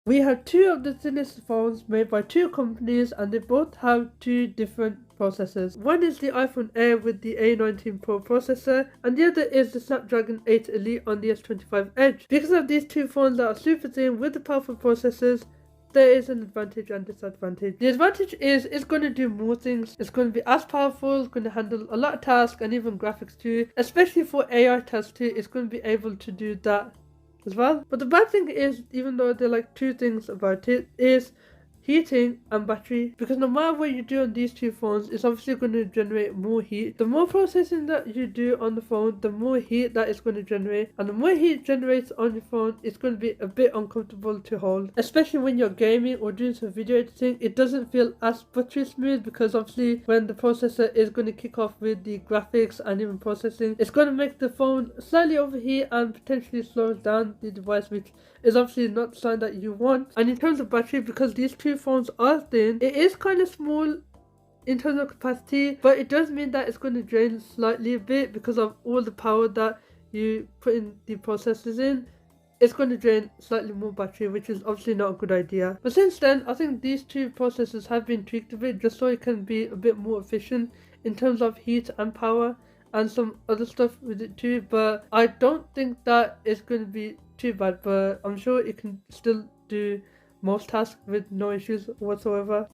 We have two of the thinnest phones made by two companies, and they both have two different processors. One is the iPhone Air with the A19 Pro processor, and the other is the Snapdragon 8 Elite on the S25 Edge. Because of these two phones that are super thin with the powerful processors, there is an advantage and disadvantage. The advantage is it's going to do more things. It's going to be as powerful, it's going to handle a lot of tasks and even graphics too. Especially for AI tasks too, it's going to be able to do that as well. But the bad thing is, even though there are like two things about it, is heating and battery, because no matter what you do on these two phones, it's obviously going to generate more heat. The more processing that you do on the phone, the more heat that it's going to generate, and the more heat it generates on your phone, it's going to be a bit uncomfortable to hold, especially when you're gaming or doing some video editing. It doesn't feel as buttery smooth, because obviously when the processor is going to kick off with the graphics and even processing, it's going to make the phone slightly overheat and potentially slow down the device, which is obviously not the sign that you want. And in terms of battery, because these two phones are thin, it is kind of small in terms of capacity, but it does mean that it's going to drain slightly a bit because of all the power that you put in the processors in. It's going to drain slightly more battery, which is obviously not a good idea. But since then, I think these two processors have been tweaked a bit just so it can be a bit more efficient in terms of heat and power and some other stuff with it too. But I don't think that it's going to be too bad, but I'm sure it can still do most tasks with no issues whatsoever.